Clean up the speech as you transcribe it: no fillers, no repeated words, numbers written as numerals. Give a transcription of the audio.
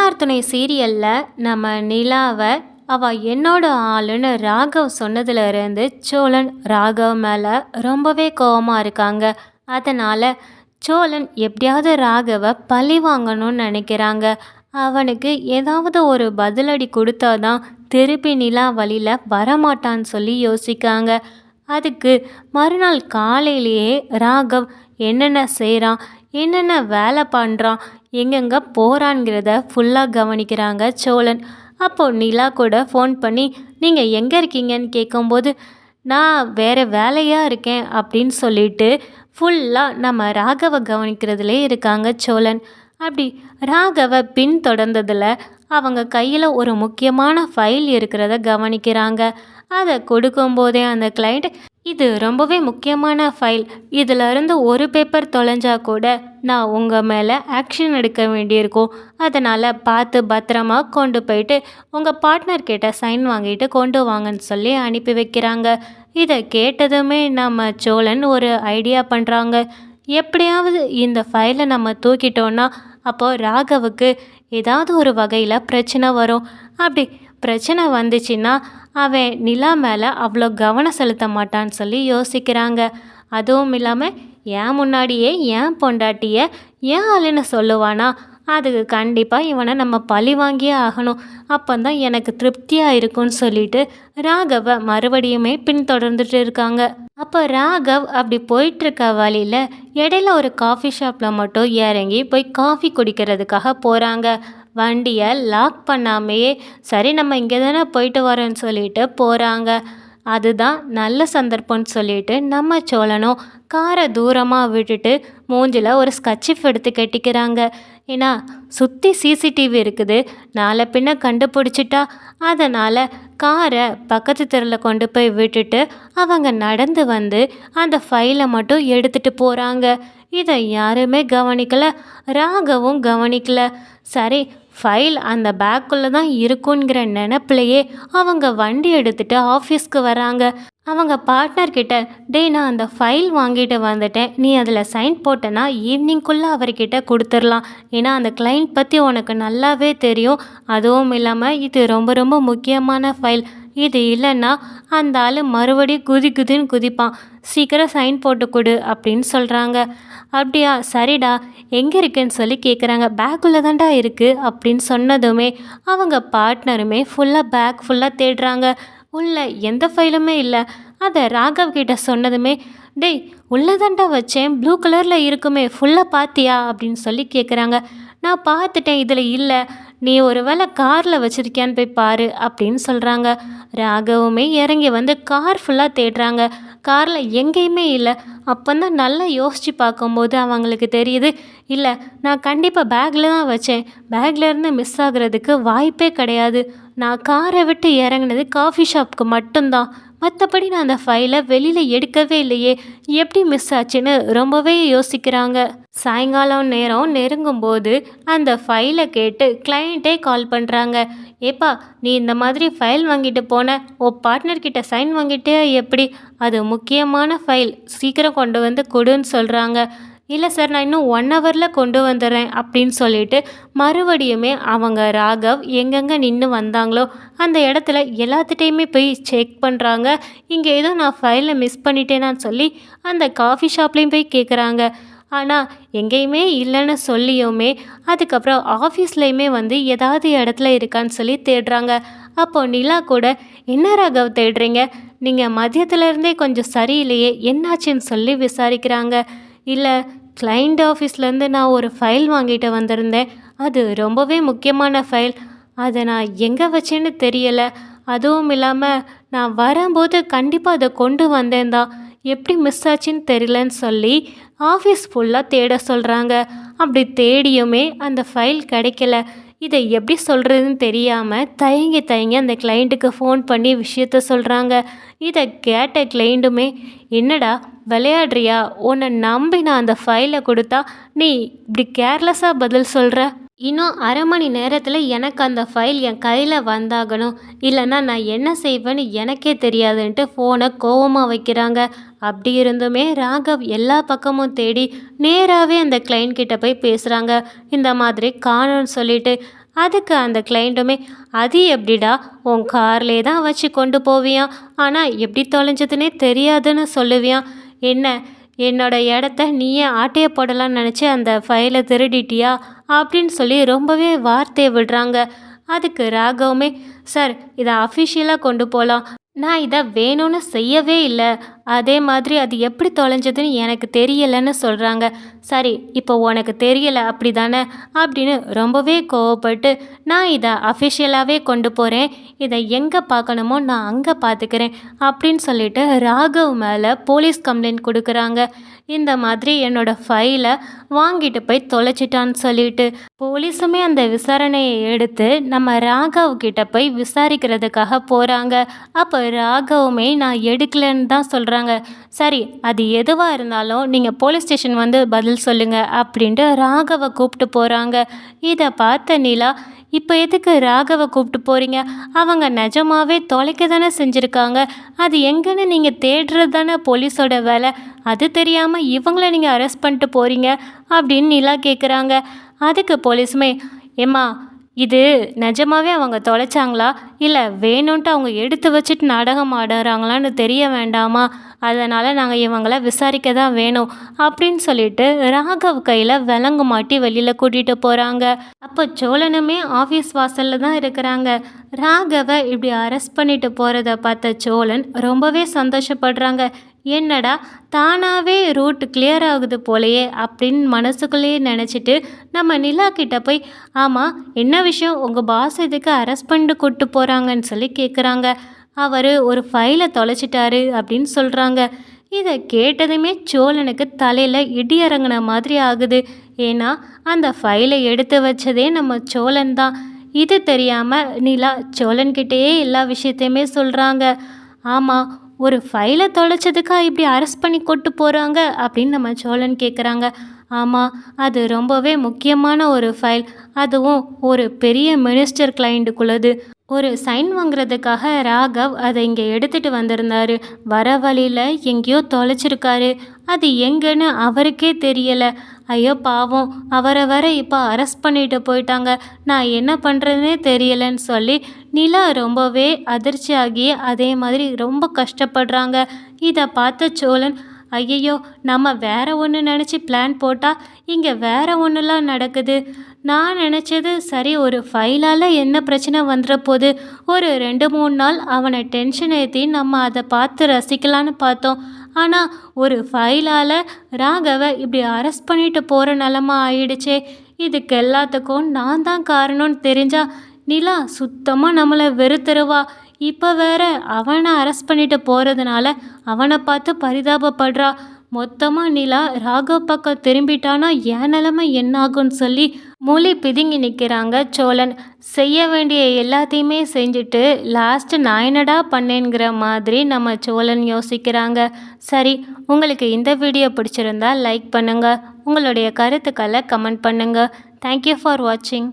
மன்னார் துணை சீரியல்ல நம்ம நிலாவ அவ என்னோட ஆளுன்னு ராகவ் சொன்னதுல இருந்து சோழன் ராகவ் மேல ரொம்பவே கோவமா இருக்காங்க. அதனால சோழன் எப்படியாவது ராகவ பழி வாங்கணும்னு நினைக்கிறாங்க. அவனுக்கு ஏதாவது ஒரு பதிலடி கொடுத்தாதான் திருப்பி நிலா வழியில வரமாட்டான்னு சொல்லி யோசிக்காங்க. அதுக்கு மறுநாள் காலையிலேயே ராகவ் என்னென்ன செய்கிறான், என்னென்ன வேலை பண்ணுறான், எங்கெங்கே போகிறான்ங்கிறத ஃபுல்லாக கவனிக்கிறாங்க சோழன். அப்போது நிலா கூட ஃபோன் பண்ணி நீங்கள் எங்கே இருக்கீங்கன்னு கேட்கும்போது, நான் வேறு வேலையாக இருக்கேன் அப்படின்னு சொல்லிட்டு ஃபுல்லாக நம்ம ராகவை கவனிக்கிறதுலே இருக்காங்க சோழன். அப்படி ராகவை பின்தொடர்ந்ததில் அவங்க கையில் ஒரு முக்கியமான ஃபைல் இருக்கிறத கவனிக்கிறாங்க. அதை கொடுக்கும்போதே அந்த கிளைண்ட், இது ரொம்பவே முக்கியமான ஃபைல், இதில் இருந்து ஒரு பேப்பர் தொலைஞ்சா கூட நான் உங்கள் மேலே ஆக்ஷன் எடுக்க வேண்டியிருக்கும், அதனால் பார்த்து பத்திரமா கொண்டு போயிட்டு உங்கள் பார்ட்னர் கிட்ட சைன் வாங்கிட்டு கொண்டு வாங்கன்னு சொல்லி அனுப்பி வைக்கிறாங்க. இதை கேட்டதுமே நம்ம சோழன் ஒரு ஐடியா பண்ணுறாங்க. எப்படியாவது இந்த ஃபைலை நம்ம தூக்கிட்டோன்னா அப்போது ராகவுக்கு ஏதாவது ஒரு வகையில் பிரச்சனை வரும். அப்படி பிரச்சனை வந்துச்சுன்னா அவன் நிலா மேலே அவ்வளோ கவனம் செலுத்த மாட்டான்னு சொல்லி யோசிக்கிறாங்க. அதுவும் இல்லாமல் ஏன் முன்னாடியே ஏன் பொண்டாட்டிய ஏன் ஆளுன்னு சொல்லுவானா, அதுக்கு கண்டிப்பாக இவனை நம்ம பழி வாங்கியே ஆகணும், அப்போ தான் எனக்கு திருப்தியாக இருக்கும்னு சொல்லிட்டு ராகவை மறுபடியுமே பின்தொடர்ந்துட்டு இருக்காங்க. அப்போ ராகவ் அப்படி போயிட்டுருக்க வழியில் இடையில ஒரு காஃபி ஷாப்பில் மட்டும் இறங்கி போய் காஃபி குடிக்கிறதுக்காக போகிறாங்க. வண்டியை லாக் பண்ணாமையே சரி நம்ம இங்கே தானே போயிட்டு வரோன்னு சொல்லிட்டு போகிறாங்க. அதுதான் நல்ல சந்தர்ப்பம்னு சொல்லிட்டு நம்ம சோழனும் காரை தூரமாக விட்டுட்டு மூஞ்சில் ஒரு ஸ்கட்சிஃப் எடுத்து கட்டிக்கிறாங்க. ஏன்னா சுற்றி சிசிடிவி இருக்குது, நாளை பின்ன கண்டுபிடிச்சிட்டா, அதனால் காரை பக்கத்து தெருவில் கொண்டு போய் விட்டுட்டு அவங்க நடந்து வந்து அந்த ஃபைலை மட்டும் எடுத்துகிட்டு போகிறாங்க. இதை யாருமே கவனிக்கலை, ராகவும் கவனிக்கலை. சரி ஃபைல் அந்த பேக்குள்ளே தான் இருக்குங்கிற நினப்பிலையே அவங்க வண்டி எடுத்துகிட்டு ஆஃபீஸ்க்கு வராங்க. அவங்க பார்ட்னர்கிட்ட, டேய் நான் அந்த ஃபைல் வாங்கிட்டு வந்துட்டேன், நீ அதில் சைன் போட்டேன்னா ஈவினிங்குள்ளே அவர்கிட்ட கொடுத்துடலாம், ஏன்னா அந்த கிளைண்ட் பற்றி உனக்கு நல்லாவே தெரியும், அதுவும் இல்லாமல் இது ரொம்ப ரொம்ப முக்கியமான ஃபைல், இது இல்லைன்னா அந்த ஆள் மறுபடியும் குதின்னு குதிப்பான், சீக்கிரம் சைன் போட்டு கொடு அப்படின்னு சொல்கிறாங்க. அப்படியா சரிடா, எங்கே இருக்குன்னு சொல்லி கேட்குறாங்க. பேக்குள்ளே தான்டா இருக்குது அப்படின்னு சொன்னதுமே அவங்க பார்ட்னருமே ஃபுல்லாக பேக் ஃபுல்லாக தேடுறாங்க. உள்ள எந்த ஃபைலுமே இல்லை. அதை ராகவ் கிட்ட சொன்னதுமே, டேய் உள்ளே தான்டா வச்சேன், ப்ளூ கலரில் இருக்குமே ஃபுல்லாக பார்த்தியா அப்படின்னு சொல்லி கேட்குறாங்க. நான் பார்த்துட்டேன், இதில் இல்லை, நீ ஒரு வேளை காரில் வச்சுருக்கியான்னு போய் பாரு அப்படின்னு சொல்கிறாங்க. ராகவுமே இறங்கி வந்து கார் ஃபுல்லாக தேடுறாங்க. காரில் எங்கேயுமே இல்லை. அப்போ தான் நல்லா யோசித்து பார்க்கும்போது அவங்களுக்கு தெரியுது, இல்லை நான் கண்டிப்பாக பேக்கில் தான் வச்சேன், பேக்லேருந்து மிஸ் ஆகுறதுக்கு வாய்ப்பே கிடையாது, நான் காரை விட்டு இறங்கினது காஃபி ஷாப்புக்கு மட்டும்தான், மற்றபடி நான் அந்த ஃபைலை வெளியில் எடுக்கவே இல்லையே, எப்படி மிஸ் ஆச்சுன்னு ரொம்பவே யோசிக்கிறாங்க. சாயங்காலம் நேரம் நெருங்கும்போது அந்த ஃபைலை கேட்டு கிளைண்ட்டே கால் பண்ணுறாங்க. ஏப்பா நீ இந்த மாதிரி ஃபைல் வாங்கிட்டு போன, உன் பார்ட்னர்கிட்ட சைன் வாங்கிட்டே எப்படி, அது முக்கியமான ஃபைல், சீக்கிரம் கொண்டு வந்து கொடுன்னு சொல்கிறாங்க. இல்லை சார் நான் இன்னும் 1 ஹவரில் கொண்டு வந்துடுறேன் அப்படின்னு சொல்லிட்டு மறுபடியுமே அவங்க ராகவ் எங்கெங்கே நின்று வந்தாங்களோ அந்த இடத்துல எல்லாத்துட்டையுமே போய் செக் பண்ணுறாங்க. இங்கே ஏதோ நான் ஃபைலை மிஸ் பண்ணிட்டேனான்னு சொல்லி அந்த காஃபி ஷாப்லேயும் போய் கேட்குறாங்க. ஆனால் எங்கேயுமே இல்லைன்னு சொல்லியுமே அதுக்கப்புறம் ஆஃபீஸ்லேயுமே வந்து ஏதாவது இடத்துல இருக்கான்னு சொல்லி தேடுறாங்க. அப்போது நிலா கூட, என்ன ராகவ் தேடுறீங்க, நீங்கள் மதியத்துலேருந்தே கொஞ்சம் சரியில்லையே, என்னாச்சுன்னு சொல்லி விசாரிக்கிறாங்க. இல்லை கிளைண்ட் ஆஃபீஸ்லேருந்து நான் ஒரு ஃபைல் வாங்கிட்டு வந்திருந்தேன், அது ரொம்பவே முக்கியமான ஃபைல், அதை நான் எங்கே வச்சேன்னு தெரியலை, அதுவும் இல்லாமல் நான் வரும்போது கண்டிப்பாக அதை கொண்டு வந்தேன் தான், எப்படி மிஸ் ஆச்சுன்னு தெரியலன்னு சொல்லி ஆஃபீஸ் ஃபுல்லாக தேட சொல்கிறாங்க. அப்படி தேடியுமே அந்த ஃபைல் கிடைக்கல. இதை எப்படி சொல்கிறதுன்னு தெரியாமல் தயங்கி அந்த கிளைண்ட்டுக்கு ஃபோன் பண்ணி விஷயத்த சொல்கிறாங்க. இதை கேட்ட கிளைண்ட்டுமே, என்னடா விளையாடுறியா, உன்னை நம்பி நான் அந்த ஃபைலை கொடுத்தா நீ இப்படி கேர்லெஸ்ஸாக பதில் சொல்கிற, இன்னும் 1/2 மணி நேரத்தில் எனக்கு அந்த ஃபைல் என் கையில் வந்தாகணும், இல்லைன்னா நான் என்ன செய்வேன்னு எனக்கே தெரியாதுன்ட்டு ஃபோனை கோவமாக வைக்கிறாங்க. அப்படி இருந்துமே ராகவ் எல்லா பக்கமும் தேடி நேராகவே அந்த கிளைண்ட் கிட்ட போய் பேசுகிறாங்க. இந்த மாதிரி காணும்னு சொல்லிட்டு அதுக்கு அந்த கிளைண்ட்டுமே, அது எப்படிடா உன் கார்லே தான் வச்சு கொண்டு போவியாம், ஆனால் எப்படி தொலைஞ்சதுன்னே தெரியாதுன்னு சொல்லுவியாம், என்ன என்னோட இடத்த நீயே ஆட்டைய போடலான்னு நினச்சி அந்த ஃபைலை திருடிட்டியா அப்படின்னு சொல்லி ரொம்பவே வார்த்தையை விடுறாங்க. அதுக்கு ராகவுமே, சார் இதை அஃபிஷியலாக கொண்டு போகலாம், நான் இதை வேணும்னு செய்யவே இல்லை, அதே மாதிரி அது எப்படி தொலைஞ்சதுன்னு எனக்கு தெரியலைன்னு சொல்கிறாங்க. சரி இப்போ உனக்கு தெரியலை அப்படி தானே அப்படின்னு ரொம்பவே கோவப்பட்டு, நான் இதை அஃபிஷியலாகவே கொண்டு போகிறேன், இதை எங்கே பார்க்கணுமோ நான் அங்கே பார்த்துக்கிறேன் அப்படின்னு சொல்லிட்டு ராகவ் மேலே போலீஸ் கம்ப்ளைண்ட் கொடுக்குறாங்க. இந்த மாதிரி என்னோட ஃபைலை வாங்கிட்டு போய் தொலைச்சிட்டான்னு சொல்லிட்டு போலீஸுமே அந்த விசாரணையை எடுத்து நம்ம ராகவ் கிட்ட போய் விசாரிக்கிறதுக்காக போகிறாங்க. அப்போ ராகவுமே நான் எடுக்கலைன்னு தான் சொல்கிறாங்க. சரி அது எதுவாக இருந்தாலும் நீங்கள் போலீஸ் ஸ்டேஷன் வந்து பதில் சொல்லுங்கள் அப்படின்ட்டு ராகவை கூப்பிட்டு போகிறாங்க. இதை பார்த்த நிலா, இப்போ எதுக்கு ராகவை கூப்பிட்டு போகிறீங்க, அவங்க நிஜமாவே தொலைக்க தானே செஞ்சுருக்காங்க, அது எங்கன்னு நீங்கள் தேடுறது தானே போலீஸோட வேலை, அது தெரியாமல் இவங்கள நீங்கள் அரெஸ்ட் பண்ணிட்டு போகிறீங்க அப்படின்னு நிலா கேட்குறாங்க. அதுக்கு போலீஸுமே, ஏம்மா இது நிஜமாவே அவங்க தொலைச்சாங்களா இல்லை வேணும்ன்ட்டு அவங்க எடுத்து வச்சுட்டு நாடகம் ஆடுறாங்களான்னு தெரிய வேண்டாமா, அதனால் நாங்கள் இவங்கள விசாரிக்க தான் வேணும் அப்படின்னு சொல்லிட்டு ராகவ் கையில் விலங்கு மாட்டி வெளியில் கூட்டிகிட்டு போகிறாங்க. அப்போ சோழனுமே ஆஃபீஸ் வாசலில் தான் இருக்கிறாங்க. ராகவை இப்படி அரெஸ்ட் பண்ணிட்டு போகிறத பார்த்த சோழன் ரொம்பவே சந்தோஷப்படுறாங்க. என்னடா தானாகவே ரூட் கிளியர் ஆகுது போலையே அப்படின்னு மனசுக்குள்ளேயே நினச்சிட்டு நம்ம நிலா கிட்ட போய், ஆமாம் என்ன விஷயம், உங்கள் பாஸ் இதுக்கு அரெஸ்ட் பண்ணிட்டு கூப்பிட்டு போகிறாங்கன்னு சொல்லி கேட்குறாங்க. அவர் ஒரு ஃபைலை தொலைச்சிட்டாரு அப்படின்னு சொல்கிறாங்க. இதை கேட்டதுமே சோழனுக்கு தலையில் இடி இறங்கின மாதிரி ஆகுது. ஏன்னா அந்த ஃபைலை எடுத்து வச்சதே நம்ம சோழன் தான். இது தெரியாமல் நிலா சோழன்கிட்டேயே எல்லா விஷயத்தையுமே சொல்கிறாங்க. ஆமாம் ஒரு ஃபைலை தொலைச்சதுக்கா இப்படி அரெஸ்ட் பண்ணி கொண்டு போகிறாங்க அப்படின்னு நம்ம சோழன் கேட்குறாங்க. ஆமாம் அது ரொம்பவே முக்கியமான ஒரு ஃபைல், அதுவும் ஒரு பெரிய மினிஸ்டர் கிளைண்ட்டுக்குள்ளது. ஒரு சைன் வாங்குறதுக்காக ராகவ் அதை இங்கே எடுத்துகிட்டு வந்திருந்தாரு. வர வழியில் எங்கேயோ தொலைச்சிருக்காரு, அது எங்கன்னு அவருக்கே தெரியலை. ஐயோ பாவம், அவரை வர இப்போ அரெஸ்ட் பண்ணிட்டு போயிட்டாங்க, நான் என்ன பண்ணுறதுனே தெரியலைன்னு சொல்லி நிலா ரொம்பவே அதிர்ச்சியாகி அதே மாதிரி ரொம்ப கஷ்டப்படுறாங்க. இதை பார்த்த சோழன், ஐயையோ நம்ம வேற ஒன்று நினச்சி பிளான் போட்டால் இங்கே வேற ஒன்றுலாம் நடக்குது, நான் நினச்சது சரி ஒரு ஃபைலால் என்ன பிரச்சனை வந்துட போகுது, ஒரு 2-3 நாள் அவனை டென்ஷன் ஏற்றி நம்ம அதை பார்த்து ரசிக்கலான்னு பார்த்தோம், ஆனால் ஒரு ஃபைலால் ராகவை இப்படி அரெஸ்ட் பண்ணிட்டு போகிற நிலமை ஆயிடுச்சே, இதுக்கு எல்லாத்துக்கும் நான் தான் காரணம்னு தெரிஞ்சா நிலா சுத்தமாக நம்மளை வெறுத்துருவா. இப்போ வேற அவனை அரெஸ்ட் பண்ணிட்டு போகிறதுனால அவனை பார்த்து பரிதாபப்படுறா. மொத்தமாக நிலா ராகவ் பக்கம் திரும்பிட்டானா என் நிலைமை என்னாகும்னு சொல்லி மொழி பிதுங்கி நிற்கிறாங்க சோழன். செய்ய வேண்டிய எல்லாத்தையுமே செஞ்சுட்டு லாஸ்ட்டு நான் என்னடா பண்ணேங்கிற மாதிரி நம்ம சோழன் யோசிக்கிறாங்க. சரி, உங்களுக்கு இந்த வீடியோ பிடிச்சிருந்தா லைக் பண்ணுங்கள், உங்களுடைய கருத்துக்களை கமெண்ட் பண்ணுங்கள். தேங்க்யூ ஃபார் வாட்சிங்.